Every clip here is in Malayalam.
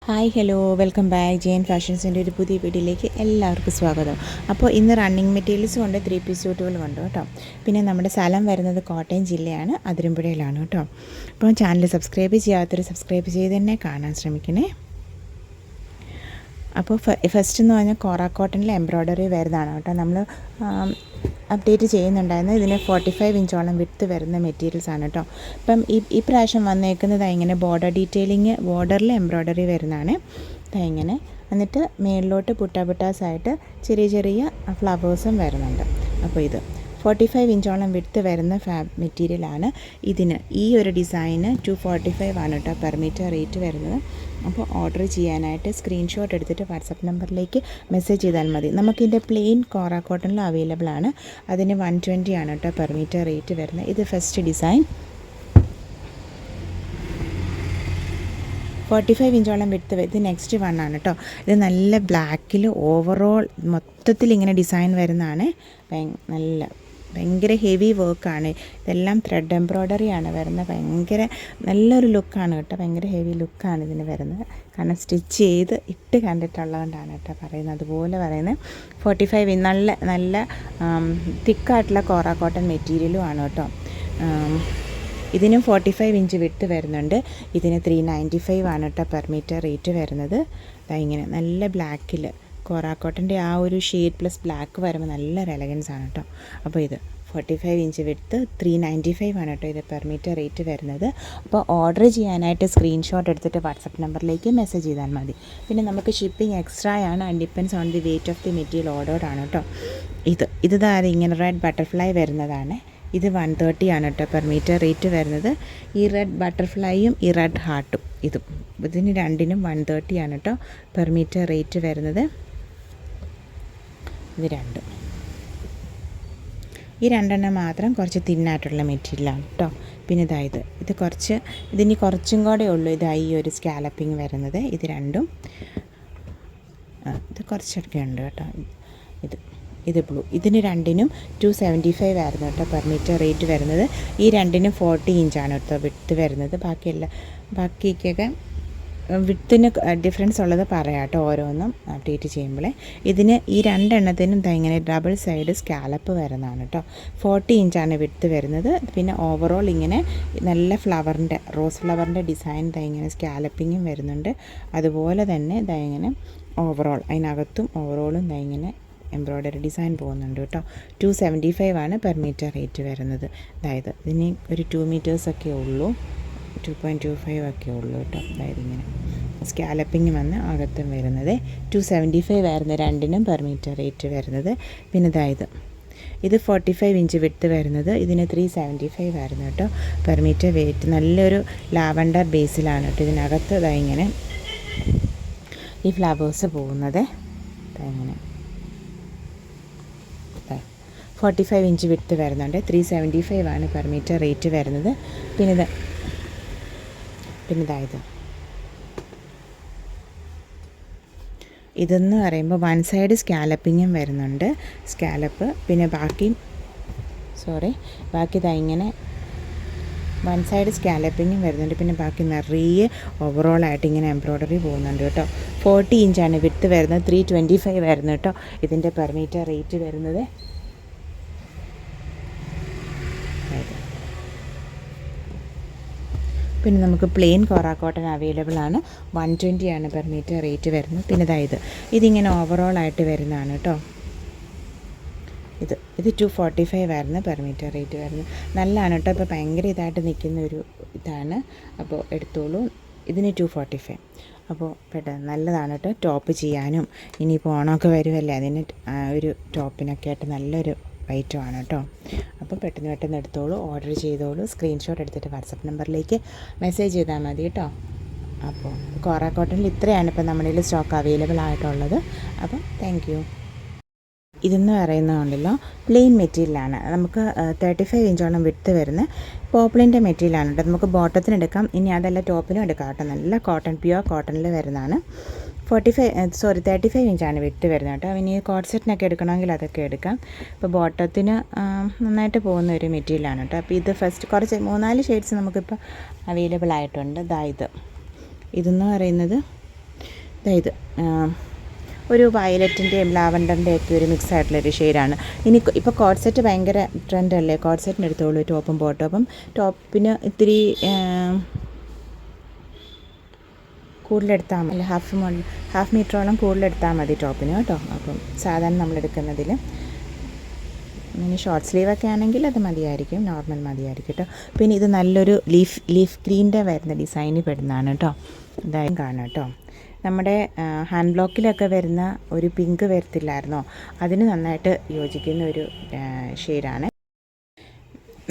Hi hello welcome back Jain ഫാഷൻസിൻ്റെ ഒരു പുതിയ വീഡിയോയിലേക്ക് എല്ലാവർക്കും സ്വാഗതം. അപ്പോൾ ഇന്ന് റണ്ണിങ് മെറ്റീരിയൽസും ഉണ്ട്, 3 പീസ് സ്യൂട്ടുകളും ഉണ്ട് കേട്ടോ. പിന്നെ നമ്മുടെ സ്ഥലം വരുന്നത് കോട്ടയം ജില്ലയാണ്, അതിരമ്പുഴയിലാണ് കേട്ടോ. അപ്പോൾ ചാനൽ സബ്സ്ക്രൈബ് ചെയ്യാത്തൊരു സബ്സ്ക്രൈബ് ചെയ്ത് തന്നെ കാണാൻ ശ്രമിക്കണേ. അപ്പോൾ ഫസ്റ്റ് എന്ന് പറഞ്ഞാൽ കോറ കോട്ടണിൽ എംബ്രോയ്ഡറി വരുന്നതാണ് കേട്ടോ. നമ്മൾ അപ്ഡേറ്റ് ചെയ്യുന്നുണ്ടായിരുന്നു. ഇതിന് 45 ഇഞ്ചോളം വിട്ട് വരുന്ന മെറ്റീരിയൽസ് ആണ് കേട്ടോ. അപ്പം ഈ പ്രാവശ്യം വന്നേക്കുന്നത് ഇങ്ങനെ ബോർഡർ ഡീറ്റെയിലിങ്, ബോർഡറിൽ എംബ്രോയ്ഡറി വരുന്നതാണ് ഇങ്ങനെ. എന്നിട്ട് മേളിലോട്ട് പുട്ടാസായിട്ട് ചെറിയ ചെറിയ ഫ്ലവേഴ്സും വരുന്നുണ്ട്. അപ്പോൾ ഇത് 45 ഇഞ്ചോളം വിട്ട് വരുന്ന മെറ്റീരിയലാണ്. ഇതിന് ഈ ഒരു ഡിസൈന് 245 ആണ് കേട്ടോ പെർ മീറ്റർ റേറ്റ് വരുന്നത്. അപ്പോൾ ഓർഡർ ചെയ്യാനായിട്ട് സ്ക്രീൻഷോട്ട് എടുത്തിട്ട് വാട്സപ്പ് നമ്പറിലേക്ക് മെസ്സേജ് ചെയ്താൽ മതി. നമുക്കിതിൻ്റെ പ്ലെയിൻ കോറ കോട്ടണിൽ അവൈലബിൾ ആണ്. അതിന് 120 ആണ് കേട്ടോ പെർ മീറ്റർ റേറ്റ് വരുന്നത്. ഇത് ഫസ്റ്റ് ഡിസൈൻ 45 ഇഞ്ചോളം വിട്ട്. ഇത് നെക്സ്റ്റ് വൺ ആണ് കേട്ടോ. ഇത് നല്ല ബ്ലാക്കിൽ ഓവറോൾ മൊത്തത്തിൽ ഇങ്ങനെ ഡിസൈൻ വരുന്നതാണ്. ഭയങ്കര ഹെവി വർക്കാണ്. ഇതെല്ലാം ത്രെഡ് എംബ്രോയ്ഡറി ആണ് വരുന്നത്. ഭയങ്കര നല്ലൊരു ലുക്കാണ് കേട്ടോ. ഭയങ്കര ഹെവി ലുക്കാണ് ഇതിന് വരുന്നത്. കാരണം സ്റ്റിച്ച് ചെയ്ത് ഇട്ട് കണ്ടിട്ടുള്ളതുകൊണ്ടാണ് കേട്ടോ പറയുന്നത്. അതുപോലെ പറയുന്നത് 45 നല്ല തിക്കായിട്ടുള്ള കോറ കോട്ടൺ മെറ്റീരിയലും ആണ് കേട്ടോ. ഇതിനും 45 ഇഞ്ച് വിട്ട് വരുന്നുണ്ട്. ഇതിന് 395 ആണ് കേട്ടോ പെർ മീറ്റർ റേറ്റ് വരുന്നത്. ഇങ്ങനെ നല്ല ബ്ലാക്കിൽ കോറ കോട്ടൻ്റെ ആ ഒരു ഷെയ്ഡ് പ്ലസ് ബ്ലാക്ക് വരുമ്പോൾ നല്ലൊരു എലഗൻസ് ആണ് കേട്ടോ. അപ്പോൾ ഇത് 45 ഇഞ്ച് വിട്ട് 395 ആണ് കേട്ടോ ഇത് പെർ മീറ്റർ റേറ്റ് വരുന്നത്. അപ്പോൾ ഓർഡർ ചെയ്യാനായിട്ട് സ്ക്രീൻഷോട്ട് എടുത്തിട്ട് വാട്സപ്പ് നമ്പറിലേക്ക് മെസ്സേജ് ചെയ്താൽ മതി. പിന്നെ നമുക്ക് ഷിപ്പിംഗ് എക്സ്ട്രാ ആണ് and depends on the weight of the material ordered ആണ് കേട്ടോ. ഇത് ഇങ്ങനെ റെഡ് ബട്ടർഫ്ലൈ വരുന്നതാണ്. ഇത് 130 ആണ് കേട്ടോ പെർ മീറ്റർ റേറ്റ് വരുന്നത്. ഈ റെഡ് ബട്ടർഫ്ലൈയും ഈ റെഡ് ഹാർട്ടും ഇതിന് രണ്ടിനും 130 ആണ് കേട്ടോ പെർ മീറ്റർ റേറ്റ് വരുന്നത്. ഈ രണ്ടെണ്ണം മാത്രം കുറച്ച് തിന്നായിട്ടുള്ള മെറ്റീരിയലാണ് കേട്ടോ. പിന്നെ ഇതിന് കുറച്ചും കൂടെ ഉള്ളൂ ഈ ഒരു സ്കാലപ്പിങ് വരുന്നത്. ഇത് രണ്ടും ഇത് കുറച്ചൊക്കെ ഉണ്ട് കേട്ടോ. ഇത് ബ്ലൂ. ഇതിന് രണ്ടിനും 275 ആയിരുന്നു കേട്ടോ പെർ മീറ്റർ റേറ്റ് വരുന്നത്. ഈ രണ്ടിനും 40 ഇഞ്ചാണ് കേട്ടോ വിട്ട് വരുന്നത്. ബാക്കിയൊക്കെ വിത്തിന് ഡിഫറൻസ് ഉള്ളത് പറയാം കേട്ടോ ഓരോന്നും അപ്ഡേറ്റ് ചെയ്യുമ്പോഴേ. ഈ രണ്ടെണ്ണത്തിനും ഇങ്ങനെ ഡബിൾ സൈഡ് സ്കാലപ്പ് വരുന്നതാണ് കേട്ടോ. 40 ഇഞ്ചാണ് വിട്ട് വരുന്നത്. പിന്നെ ഓവറോൾ ഇങ്ങനെ നല്ല റോസ് ഫ്ലവറിൻ്റെ ഡിസൈൻ ഇങ്ങനെ സ്കാലപ്പിങ്ങും വരുന്നുണ്ട്. അതുപോലെ തന്നെ ഇങ്ങനെ ഓവറോൾ അതിനകത്തും ഓവറോളും ഇങ്ങനെ എംബ്രോയ്ഡറി ഡിസൈൻ പോകുന്നുണ്ട് കേട്ടോ. 275 ആണ് പെർ മീറ്റർ റേറ്റ് വരുന്നത്. ഇതിന് ഒരു 2 മീറ്റേഴ്സൊക്കെ ഉള്ളൂ, 2.25 ഒക്കെ ഉള്ളൂ കേട്ടോ. ഇങ്ങനെ സ്കാലപ്പിങ് വന്ന് അകത്തും വരുന്നത് 275 ആയിരുന്നു രണ്ടിനും പെർ മീറ്റർ റേറ്റ് വരുന്നത്. പിന്നെ ഇത് 45 ഇഞ്ച് വിട്ട് വരുന്നത്. ഇതിന് 375 ആയിരുന്നു കേട്ടോ പെർ മീറ്റർ വെയിറ്റ്. നല്ലൊരു ലാവൻഡർ ബേസിലാണ് കേട്ടോ ഇതിനകത്ത് ഇങ്ങനെ ഈ ഫ്ലവേഴ്സ് പോകുന്നത്. ഇങ്ങനെ 45 ഇഞ്ച് വിട്ട് വരുന്നുണ്ട്. 375 ആണ് പെർ മീറ്റർ റേറ്റ് വരുന്നത്. പിന്നെ ഇതെന്ന് പറയുമ്പോൾ 1 സൈഡ് സ്കാലപ്പിങ്ങും വരുന്നുണ്ട്. സ്കാലപ്പ് പിന്നെ ബാക്കി ഇങ്ങനെ 1 സൈഡ് സ്കാലപ്പിങ്ങും വരുന്നുണ്ട്. പിന്നെ ബാക്കി നിറയെ ഓവറോളായിട്ട് ഇങ്ങനെ എംബ്രോയ്ഡറി പോകുന്നുണ്ട് കേട്ടോ. 40 ഇഞ്ചാണ് വിട്ട് വരുന്നത്. 325 ആയിരുന്നു കേട്ടോ ഇതിൻ്റെ പെർ മീറ്റർ റേറ്റ് വരുന്നത്. പിന്നെ നമുക്ക് പ്ലെയിൻ കോറ കോട്ടൺ അവൈലബിൾ ആണ്. 120 ആണ് പെർ മീറ്റർ റേറ്റ് വരുന്നത്. പിന്നെ ഇതിങ്ങനെ ഓവറോളായിട്ട് വരുന്നതാണ് കേട്ടോ. ഇത് 245 ആയിരുന്നു പെർ മീറ്റർ റേറ്റ് വരുന്നത്. നല്ലതാണ് കേട്ടോ. ഇപ്പോൾ ഭയങ്കര ഇതായിട്ട് നിൽക്കുന്ന ഒരു ഇതാണ്. അപ്പോൾ എടുത്തോളൂ. ഇതിന് 245. അപ്പോൾ നല്ലതാണ് കേട്ടോ. ടോപ്പ് ചെയ്യാനും ഇനിയിപ്പോൾ ഓണമൊക്കെ വരുമല്ലേ, അതിന് ഒരു ടോപ്പിനൊക്കെ ആയിട്ട് നല്ലൊരു ഐറ്റമാണ് കേട്ടോ. അപ്പോൾ പെട്ടെന്ന് എടുത്തോളൂ, ഓർഡർ ചെയ്തോളൂ. സ്ക്രീൻഷോട്ട് എടുത്തിട്ട് വാട്സപ്പ് നമ്പറിലേക്ക് മെസ്സേജ് ചെയ്താൽ മതി കേട്ടോ. അപ്പോൾ കോറ കോട്ടണിൽ ഇത്രയാണ് ഇപ്പോൾ നമ്മുടെ കയ്യിൽ സ്റ്റോക്ക് അവൈലബിൾ ആയിട്ടുള്ളത്. അപ്പോൾ താങ്ക് യു. ഇതെന്ന് പറയുന്നതുകൊണ്ടല്ലോ പ്ലെയിൻ മെറ്റീരിയലാണ്. നമുക്ക് 35 ഇഞ്ചോളം വിട്ട് വരുന്ന പോപ്ലിൻ്റെ മെറ്റീരിയലാണ് കേട്ടോ. നമുക്ക് ബോട്ടത്തിന് എടുക്കാം, ഇനി അതല്ല ടോപ്പിനും എടുക്കാം കേട്ടോ. നല്ല കോട്ടൺ, പ്യുവർ കോട്ടണിൽ വരുന്നതാണ്. 35 ഇഞ്ചാണ് വിട്ട് വരുന്നത് കേട്ടോ. ഇനി കോട്ട് സെറ്റിനൊക്കെ എടുക്കണമെങ്കിൽ അതൊക്കെ എടുക്കാം. ഇപ്പോൾ ബോട്ടത്തിന് നന്നായിട്ട് പോകുന്ന ഒരു മെറ്റീരിയലാണ് കേട്ടോ. അപ്പോൾ ഇത് ഫസ്റ്റ് കുറച്ച് 3-4 ഷെയ്ഡ്സ് നമുക്കിപ്പോൾ അവൈലബിൾ ആയിട്ടുണ്ട്. ഇതെന്ന് പറയുന്നത് അതായത് ഒരു വയലറ്റിൻ്റെയും ലാവൻഡറിൻ്റെയും ഒക്കെ ഒരു മിക്സ് ആയിട്ടുള്ളൊരു ഷെയ്ഡാണ്. ഇനി ഇപ്പോൾ കോഡ് സെറ്റ് ഭയങ്കര ട്രെൻഡല്ലേ, കോഡ് സെറ്റിന് എടുത്തോളൂ ടോപ്പും ബോട്ടോപ്പും. ടോപ്പിന് ഇത്തിരി കൂടുതലെടുത്താൽ മതി, ഹാഫ് മീറ്ററോളം കൂടുതലെടുത്താൽ മതി ടോപ്പിന് കേട്ടോ. അപ്പം സാധാരണ നമ്മളെടുക്കുന്നതിൽ ഇനി ഷോർട്ട് സ്ലീവൊക്കെ ആണെങ്കിൽ അത് മതിയായിരിക്കും, നോർമൽ മതിയായിരിക്കും കേട്ടോ. പിന്നെ ഇത് നല്ലൊരു ലീഫ് ഗ്രീൻ്റെ വരുന്ന ഡിസൈനിൽ പെടുന്നതാണ് കേട്ടോ. ഇതായും കാണാം കേട്ടോ. നമ്മുടെ ഹാൻഡ് ബ്ലോക്കിലൊക്കെ വരുന്ന ഒരു പിങ്ക് വരത്തില്ലായിരുന്നോ, അതിന് നന്നായിട്ട് യോജിക്കുന്ന ഒരു ഷെയ്ഡാണ്.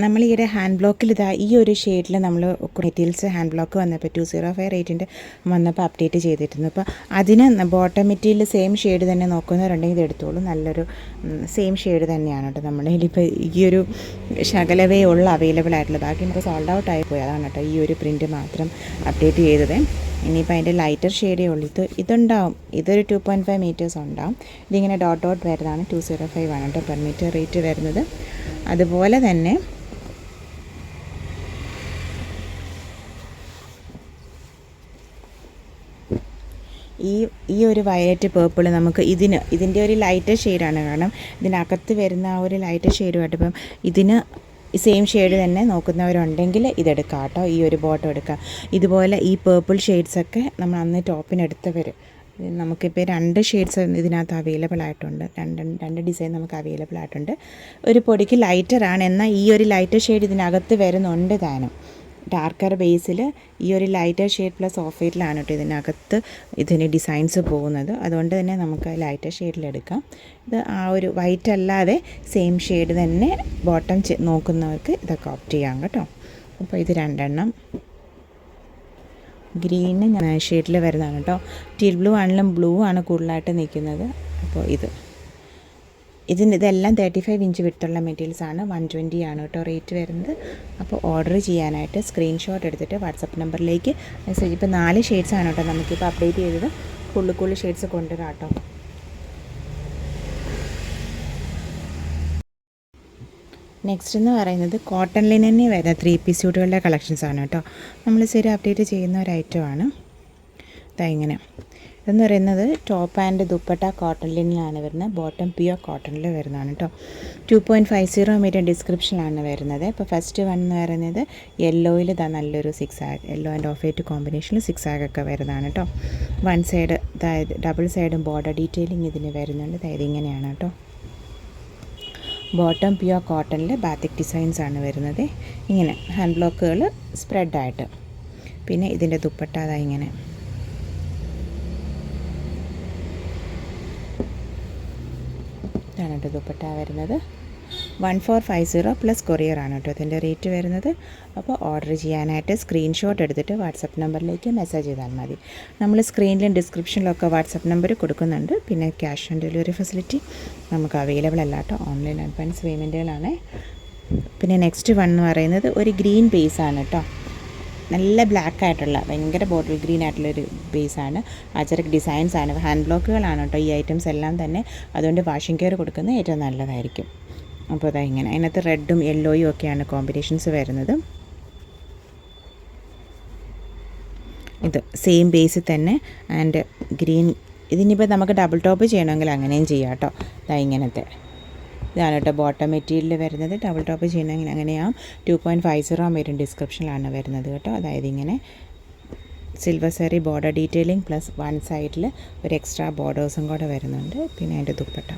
നമ്മൾ ഈയിടെ ഹാൻഡ് ബ്ലോക്കിൽ ഈ ഒരു ഷെയ്ഡിൽ നമ്മൾ മെറ്റീരിയൽസ് ഹാൻഡ് ബ്ലോക്ക് വന്നപ്പോൾ 205 റേറ്റിൻ്റെ വന്നപ്പോൾ അപ്ഡേറ്റ് ചെയ്തിരുന്നു. അപ്പോൾ അതിന് ബോട്ടം മെറ്റീരിയൽ സെയിം ഷെയ്ഡ് തന്നെ നോക്കുന്നവരുണ്ടെങ്കിൽ ഇത് എടുത്തോളൂ. നല്ലൊരു സെയിം ഷെയ്ഡ് തന്നെയാണ് കേട്ടോ. നമ്മുടെ കയ്യിലിപ്പോൾ ഈ ഒരു ശകലവേ ഉള്ള അവൈലബിൾ ആയിട്ടുള്ള, ബാക്കി നമുക്ക് സോൾഡ് ഔട്ട് ആയി പോയി. അതാണ് കേട്ടോ ഈ ഒരു പ്രിൻറ്റ് മാത്രം അപ്ഡേറ്റ് ചെയ്തത്. ഇനിയിപ്പോൾ അതിൻ്റെ ലൈറ്റർ ഷെയ്ഡേ ഉള്ളൂ. ഇതുണ്ടാവും, ഇതൊരു 2.5 മീറ്റേഴ്സ് ഉണ്ടാവും. ഇതിങ്ങനെ ഡോട്ട് വരുന്നതാണ്. 205 ആണ് കേട്ടോ പെർ മീറ്റർ റേറ്റ് വരുന്നത്. അതുപോലെ തന്നെ ഈ ഒരു വയലറ്റ് പേർപ്പിൾ നമുക്ക് ഇതിൻ്റെ ഒരു ലൈറ്റർ ഷെയ്ഡാണ്. കാരണം ഇതിനകത്ത് വരുന്ന ആ ഒരു ലൈറ്റർ ഷെയ്ഡുമായിട്ട് ഇപ്പം ഇതിന് സെയിം ഷെയ്ഡ് തന്നെ നോക്കുന്നവരുണ്ടെങ്കിൽ ഇതെടുക്കാം കേട്ടോ. ഈ ഒരു ബോട്ടം എടുക്കാം. ഇതുപോലെ ഈ പേർപ്പിൾ ഷെയ്ഡ്സൊക്കെ നമ്മൾ അന്ന് ടോപ്പിനെടുത്തവർ, നമുക്കിപ്പോൾ 2 ഷെയ്ഡ്സ് ഇതിനകത്ത് അവൈലബിൾ ആയിട്ടുണ്ട്. രണ്ട് ഡിസൈൻ നമുക്ക് അവൈലബിൾ ആയിട്ടുണ്ട്. ഒരു പൊടിക്ക് ലൈറ്ററാണ്, എന്നാൽ ഈ ഒരു ലൈറ്റർ ഷെയ്ഡ് ഇതിനകത്ത് വരുന്നുണ്ട് താനും. ഡാർക്കർ ബേസിൽ ഈ ഒരു ലൈറ്റർ ഷെയ്ഡ് പ്ലസ് ഓഫ് വൈറ്റിലാണ് കേട്ടോ ഇതിനകത്ത് ഇതിന് ഡിസൈൻസ് പോകുന്നത്. അതുകൊണ്ട് തന്നെ നമുക്ക് ലൈറ്റർ ഷെയ്ഡിലെടുക്കാം. ഇത് ആ ഒരു വൈറ്റ് അല്ലാതെ സെയിം ഷെയ്ഡ് തന്നെ ബോട്ടം നോക്കുന്നവർക്ക് ഇതൊക്കെ ഓപ്റ്റ് ചെയ്യാം കേട്ടോ. അപ്പോൾ ഇത് 2 എണ്ണം ഗ്രീന് ഷെയ്ഡിൽ വരുന്നതാണ് കേട്ടോ. ടീൽ ബ്ലൂ ആണെങ്കിലും ബ്ലൂ ആണ് കൂടുതലായിട്ട് നിൽക്കുന്നത്. അപ്പോൾ ഇതെല്ലാം 35 ഇഞ്ച് വിട്ടുള്ള മെറ്റീരിയൽസാണ്. 120 ആണ് കേട്ടോ റേറ്റ് വരുന്നത്. അപ്പോൾ ഓർഡർ ചെയ്യാനായിട്ട് സ്ക്രീൻഷോട്ട് എടുത്തിട്ട് വാട്സപ്പ് നമ്പറിലേക്ക് മെസ്സേജ്. ഇപ്പോൾ 4 ഷെയ്ഡ്സാണ് കേട്ടോ നമുക്കിപ്പോൾ അപ്ഡേറ്റ് ചെയ്തത്. കൂടുതൽ ഷെയ്ഡ്സ് കൊണ്ടുവരാം കേട്ടോ. നെക്സ്റ്റ് എന്ന് പറയുന്നത് കോട്ടൺ ലിനനിൽ വരുന്ന 3 പീസ് സ്യൂട്ടുകളുടെ കളക്ഷൻസാണ് കേട്ടോ. നമ്മൾ ശരി അപ്ഡേറ്റ് ചെയ്യുന്ന ഒരു ഐറ്റമാണ്. ഇങ്ങനെ ഇതെന്ന് പറയുന്നത് ടോപ്പ് ആൻഡ് ദുപ്പട്ട കോട്ടൺ ലിനിലാണ് വരുന്നത്. ബോട്ടം പ്യുവർ കോട്ടണിൽ വരുന്നതാണ് കേട്ടോ. 2.50 മീറ്റർ ഡിസ്ക്രിപ്ഷനിലാണ് വരുന്നത്. ഇപ്പോൾ ഫസ്റ്റ് വൺ എന്ന് പറയുന്നത് യെല്ലോയിൽ നല്ലൊരു 6 ആഗ്, യെല്ലോ ആൻഡ് ഓഫ് വൈറ്റ് കോമ്പിനേഷനിൽ 6 ആഗൊക്കെ വരുന്നതാണ് കേട്ടോ. വൺ സൈഡ് അതായത് ഡബിൾ സൈഡും ബോർഡർ ഡീറ്റെയിലിംഗ് ഇതിന് വരുന്നുണ്ട്. അതായത് ഇങ്ങനെയാണ് കേട്ടോ. ബോട്ടം പ്യുവർ കോട്ടണിൽ ബാത്തിക് ഡിസൈൻസാണ് വരുന്നത്. ഇങ്ങനെ ഹാൻഡ് ബ്ലോക്കുകൾ സ്പ്രെഡായിട്ട്. പിന്നെ ഇതിൻ്റെ ദുപ്പട്ട ഇങ്ങനെ ഇതാണ് കേട്ടോ ദുപ്പട്ട വരുന്നത്. 1450 പ്ലസ് കൊറിയറാണ് കേട്ടോ ഇതിൻ്റെ റേറ്റ് വരുന്നത്. അപ്പോൾ ഓർഡർ ചെയ്യാനായിട്ട് സ്ക്രീൻഷോട്ട് എടുത്തിട്ട് വാട്സപ്പ് നമ്പറിലേക്ക് മെസ്സേജ് ചെയ്താൽ മതി. നമ്മൾ സ്ക്രീനിലും ഡിസ്ക്രിപ്ഷനിലൊക്കെ വാട്സപ്പ് നമ്പർ കൊടുക്കുന്നുണ്ട്. പിന്നെ ക്യാഷ് ഓൺ ഡെലിവറി ഫെസിലിറ്റി നമുക്ക് അവൈലബിൾ അല്ല കേട്ടോ. ഓൺലൈൻ അഡ്വാൻസ് പേയ്മെൻറ്റുകളാണ്. പിന്നെ നെക്സ്റ്റ് വൺ എന്ന് പറയുന്നത് ഒരു ഗ്രീൻ ബേസാണ് കേട്ടോ. നല്ല ബ്ലാക്ക് ആയിട്ടുള്ള ഭയങ്കര ബോട്ടിൽ ഗ്രീൻ ആയിട്ടുള്ളൊരു ബേസാണ്. അജറക് ഡിസൈൻസാണ്. ഹാൻഡ് ബ്ലോക്കുകളാണ് കേട്ടോ ഈ ഐറ്റംസ് എല്ലാം തന്നെ. അതുകൊണ്ട് വാഷിംഗ് കെയർ കൊടുക്കുന്നത് ഏറ്റവും നല്ലതായിരിക്കും. അപ്പോൾ ഇങ്ങനെ അതിനകത്ത് റെഡും യെല്ലോയും ഒക്കെയാണ് കോമ്പിനേഷൻസ് വരുന്നത്. ഇത് സെയിം ബേസിൽ തന്നെ ആൻഡ് ഗ്രീൻ. ഇതിനിപ്പോൾ നമുക്ക് ഡബിൾ ടോപ്പ് ചെയ്യണമെങ്കിൽ അങ്ങനെയും ചെയ്യാം കേട്ടോ. ഇങ്ങനത്തെ ഇതാണ് കേട്ടോ ബോട്ടം മെറ്റീരിയൽ വരുന്നത്. ഡബിൾ ടോപ്പ് ചെയ്യണമെങ്കിൽ അങ്ങനെയാവും. 2.50 വരും ഡിസ്ക്രിപ്ഷനിലാണ് വരുന്നത് കേട്ടോ. അതായത് ഇങ്ങനെ silver sari border detailing plus one സൈഡിൽ ഒരു എക്സ്ട്രാ ബോർഡേഴ്സും കൂടെ വരുന്നുണ്ട്. പിന്നെ അതിൻ്റെ ദുപ്പട്ട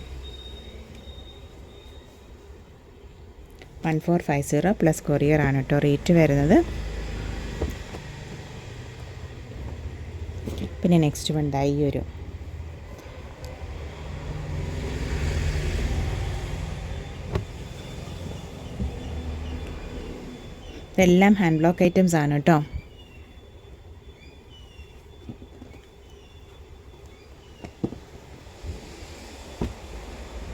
1450 പ്ലസ് കൊറിയറാണ് കേട്ടോ റേറ്റ് വരുന്നത്. പിന്നെ നെക്സ്റ്റ് വൺ ഈ ഒരു ഇതെല്ലാം ഹാൻഡ് ബ്ലോക്ക് ഐറ്റംസ് ആണ് കേട്ടോ.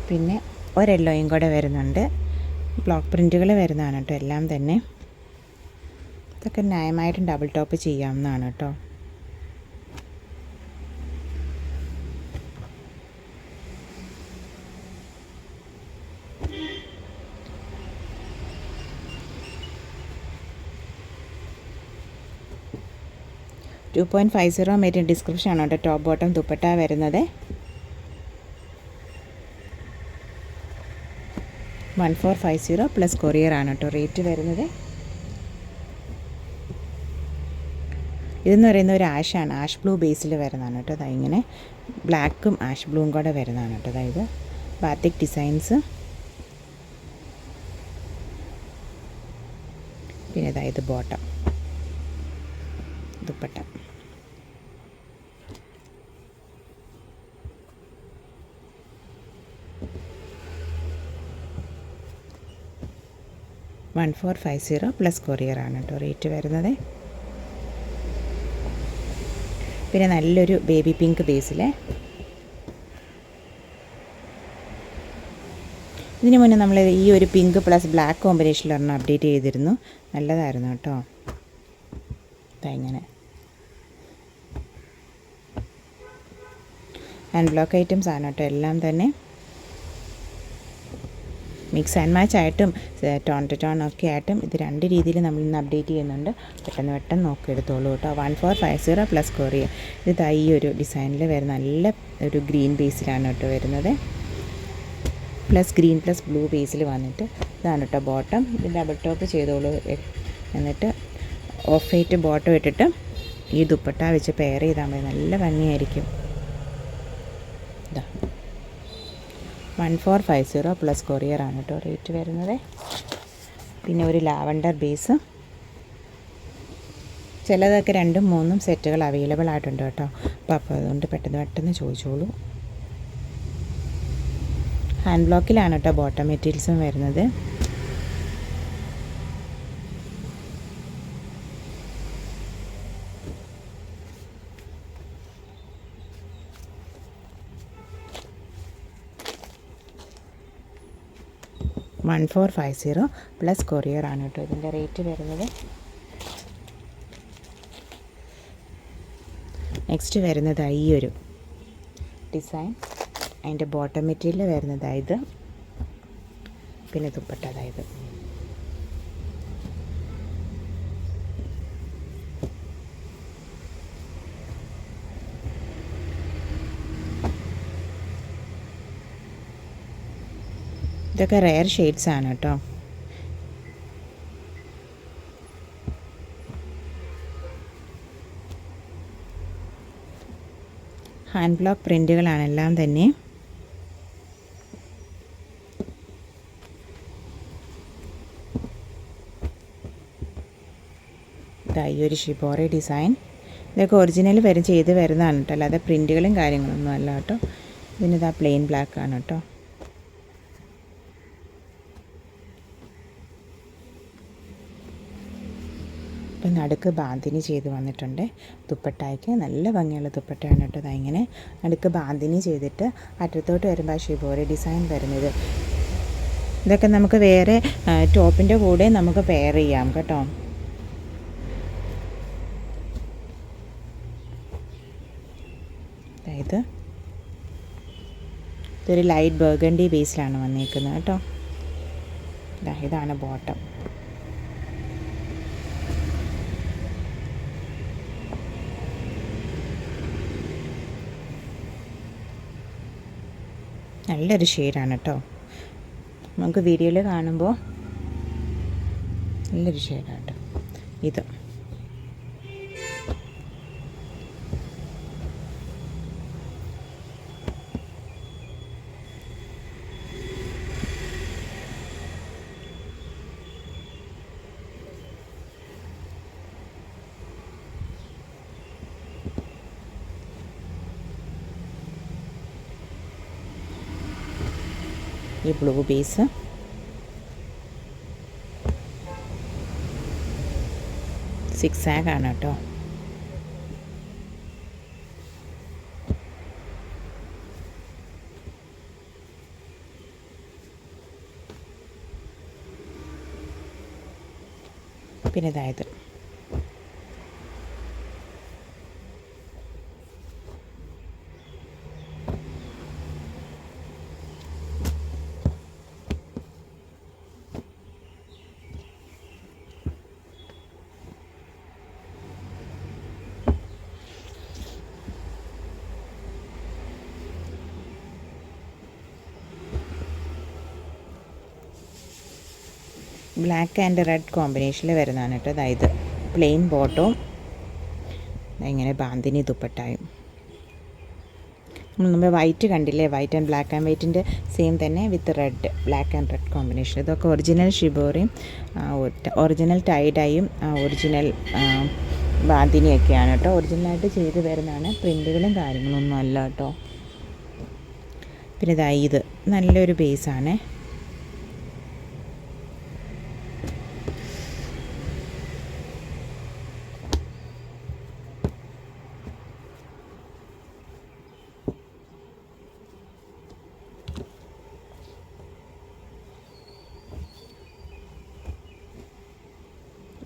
പിന്നെ ഒരെല്ലോയും കൂടെ വരുന്നുണ്ട്. ബ്ലോക്ക് പ്രിൻറ്റുകൾ വരുന്നതാണ് കേട്ടോ എല്ലാം തന്നെ. ഇതൊക്കെ ന്യായമായിട്ടും ഡബിൾ ടോപ്പ് ചെയ്യാവുന്നതാണ് കേട്ടോ. 2.50 മീറ്റർ ഡിസ്ക്രിപ്ഷനാണ് കേട്ടോ ടോപ്പ് ബോട്ടം ദുപ്പട്ട വരുന്നത്. 1450 പ്ലസ് കൊറിയർ ആണ് കേട്ടോ റേറ്റ് വരുന്നത്. ഇതെന്ന് പറയുന്ന ഒരു ആഷാണ്, ആഷ് ബ്ലൂ ബേസിൽ വരുന്നതാണ് കേട്ടോ. അതായത് ഇങ്ങനെ ബ്ലാക്കും ആഷ് ബ്ലൂവും കൂടെ വരുന്നതാണ് കേട്ടോ. അതായത് ബാത്തിക് ഡിസൈൻസ്. പിന്നെ അതായത് ബോട്ടം ദുപ്പട്ട. $1450 പ്ലസ് കൊറിയർ ആണ് കേട്ടോ റേറ്റ് വരുന്നത്. പിന്നെ നല്ലൊരു ബേബി പിങ്ക് ബേസിലെ, ഇതിന് മുന്നേ നമ്മൾ ഈ ഒരു പിങ്ക് പ്ലസ് ബ്ലാക്ക് കോമ്പിനേഷനിലൊരെണ്ണം അപ്ഡേറ്റ് ചെയ്തിരുന്നു, നല്ലതായിരുന്നു കേട്ടോ. ഇങ്ങനെ ഹാൻഡ് ബ്ലോക്ക് ഐറ്റംസ് ആണ് കേട്ടോ എല്ലാം തന്നെ. മിക്സ് ആൻഡ് മാച്ച് ആയിട്ടും ടോൺ ടു ടോൺ ഒക്കെ ആയിട്ടും ഇത് രണ്ട് രീതിയിൽ നമ്മൾ ഇന്ന് അപ്ഡേറ്റ് ചെയ്യുന്നുണ്ട്. പെട്ടെന്ന് നോക്കിയെടുത്തോളൂ കേട്ടോ. 1450 പ്ലസ് കൊറിയർ. ഇത് ഈ ഒരു ഡിസൈനിൽ വരുന്ന നല്ല ഒരു ഗ്രീൻ ബേസിലാണ് കേട്ടോ വരുന്നത്. പ്ലസ് ഗ്രീൻ പ്ലസ് ബ്ലൂ ബേസിൽ വന്നിട്ട് ഇതാണ് കേട്ടോ ബോട്ടം. ഇത് ഡബിൾ ടോപ്പ് ചെയ്തോളൂ. എന്നിട്ട് ഓഫ് വൈറ്റ് ബോട്ടം ഇട്ടിട്ട് ഈ ദുപ്പട്ട വെച്ച് പെയർ ചെയ്താൽ മതി, നല്ല ഭംഗിയായിരിക്കും. ഇതാ 1450 പ്ലസ് കൊറിയർ ആണ് കേട്ടോ റേറ്റ് വരുന്നത്. പിന്നെ ഒരു ലാവണ്ടർ ബേസ്, ചിലതൊക്കെ 2ഉം 3ഉം സെറ്റുകൾ അവൈലബിൾ ആയിട്ടുണ്ട് കേട്ടോ. അപ്പോൾ അതുകൊണ്ട് പെട്ടെന്ന് ചോദിച്ചോളൂ. ഹാൻഡ് ബ്ലോക്കിലാണ് കേട്ടോ ബോട്ടം മെറ്റീരിയൽസും വരുന്നത്. $1450 പ്ലസ് കൊറിയർ ആണ് കേട്ടോ ഇതിൻ്റെ റേറ്റ് വരുന്നത്. നെക്സ്റ്റ് വരുന്നത് ഈ ഒരു ഡിസൈൻ. അതിൻ്റെ ബോട്ടം മെറ്റീരിയൽ വരുന്നത് ഇത്, പിന്നെ ദുപ്പട്ട അതായത് ഇതൊക്കെ റെയർ ഷെയ്ഡ്സ് ആണ് കേട്ടോ. ഹാൻഡ് ബ്ലോക്ക് പ്രിൻറ്റുകളാണ് എല്ലാം തന്നെ. ഈ ഒരു ഷിബോറി ഡിസൈൻ, ഇതൊക്കെ ഒറിജിനൽ ചെയ്ത് വരുന്നതാണ് കേട്ടോ, അല്ലാതെ പ്രിൻറ്റുകളും കാര്യങ്ങളൊന്നും അല്ല കേട്ടോ. ഇതിനിതാ പ്ലെയിൻ ബ്ലാക്ക് ആണ് കേട്ടോ. ഇപ്പം നടുക്ക് ബാന്തിനി ചെയ്ത് വന്നിട്ടുണ്ട്. ദുപ്പട്ടയ്ക്ക് നല്ല ഭംഗിയുള്ള ദുപ്പട്ടയാണ് കേട്ടോ. ഇങ്ങനെ നടുക്ക് ബാന്തിനി ചെയ്തിട്ട് അറ്റത്തോട്ട് വരുമ്പോൾ ഷിബോറി ഡിസൈൻ വരുന്നത്. ഇതൊക്കെ നമുക്ക് വേറെ ടോപ്പിൻ്റെ കൂടെ നമുക്ക് പെയർ ചെയ്യാം കേട്ടോ. അതായത് ഇതൊരു ലൈറ്റ് ബർഗണ്ടി ബേസിലാണ് വന്നിരിക്കുന്നത് കേട്ടോ. ഇതാണ് ബോട്ടം. നല്ലൊരു ഷെയ്ഡാണ് കേട്ടോ. നമുക്ക് വീഡിയോയിൽ കാണുമ്പോൾ നല്ലൊരു ഷെയ്ഡാണ് കേട്ടോ ഇത്. ഈ ബ്ലൂ ബേസ്, സിക്സാഗാണ് കേട്ടോ. പിന്നെ ഇതായത് ബ്ലാക്ക് ആൻഡ് റെഡ് കോമ്പിനേഷനിൽ വരുന്നതാണ് കേട്ടോ. അതായത് പ്ലെയിൻ ബോട്ടവും ഇങ്ങനെ ബാന്തിനി ദുപ്പട്ടായും. നമ്മൾ വൈറ്റ് കണ്ടില്ലേ, വൈറ്റ് ആൻഡ് ബ്ലാക്ക് ആൻഡ് വൈറ്റിൻ്റെ സെയിം തന്നെ with red, black and red combination. ഇതൊക്കെ ഒറിജിനൽ ഷിബോറിയും ഒറിജിനൽ ടൈഡായും ഒറിജിനൽ ബാന്തിനിയൊക്കെയാണ് കേട്ടോ. ഒറിജിനലായിട്ട് ചെയ്ത് വരുന്നതാണ്, പ്രിൻറ്റുകളും കാര്യങ്ങളൊന്നും അല്ല കേട്ടോ. പിന്നെ ഇത് നല്ലൊരു ബേസാണ്.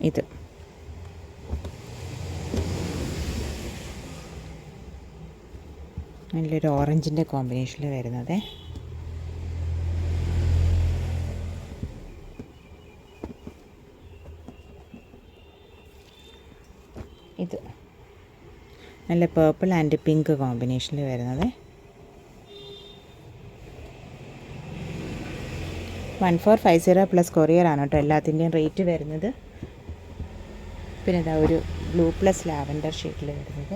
ഇത് നല്ലൊരു ഓറഞ്ചിൻ്റെ കോമ്പിനേഷനിൽ വരുന്നത്. ഇത് നല്ല പേർപ്പിൾ ആൻഡ് പിങ്ക് കോമ്പിനേഷനിൽ വരുന്നത്. 1450 പ്ലസ് കൊറിയർ ആണ് കേട്ടോ എല്ലാത്തിൻ്റെയും റേറ്റ് വരുന്നത്. പിന്നെ ഇതാ ഒരു ബ്ലൂ പ്ലസ് ലാവൻഡർ ഷെയ്ഡിൽ വരുന്നത്.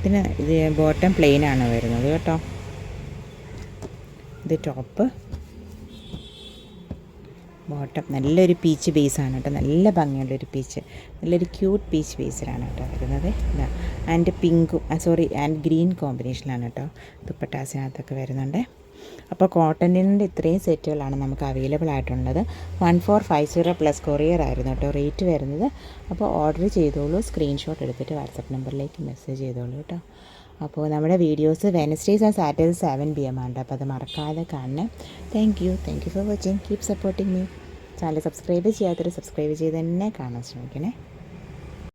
പിന്നെ ഇത് ബോട്ടം പ്ലെയിൻ ആണ് വരുന്നത് കേട്ടോ. ഇത് ടോപ്പ്, ബോട്ടം നല്ലൊരു പീച്ച് ബേസാണ് കേട്ടോ. നല്ല ഭംഗിയുള്ളൊരു പീച്ച്, നല്ലൊരു ക്യൂട്ട് പീച്ച് ബേസിലാണ് കേട്ടോ വരുന്നത്. ആൻഡ് പിങ്കും ആൻഡ് ഗ്രീൻ കോമ്പിനേഷനിലാണ് കേട്ടോ ദുപ്പട്ടാസിനകത്തൊക്കെ വരുന്നുണ്ട്. അപ്പോൾ കോട്ടണിൻ്റെ ഇത്രയും സെറ്റുകളാണ് നമുക്ക് അവൈലബിൾ ആയിട്ടുള്ളത്. 1450 പ്ലസ് കൊറിയർ ആയിരുന്നു കേട്ടോ റേറ്റ് വരുന്നത്. അപ്പോൾ ഓർഡർ ചെയ്തോളൂ, സ്ക്രീൻഷോട്ട് എടുത്തിട്ട് വാട്സപ്പ് നമ്പറിലേക്ക് മെസ്സേജ് ചെയ്തോളൂ കേട്ടോ. അപ്പോൾ നമ്മുടെ വീഡിയോസ് വെനസ്ഡേയ്സ് ആൻഡ് സാറ്റർഡേസ് 7 PM ആണ്. അപ്പോൾ അത് മറക്കാതെ കാണണം. Thank you for watching. Keep supporting me. Channel subscribe ചെയ്യാത്തവർ സബ്സ്ക്രൈബ് ചെയ്ത് തന്നെ കാണാൻ ശ്രമിക്കണേ.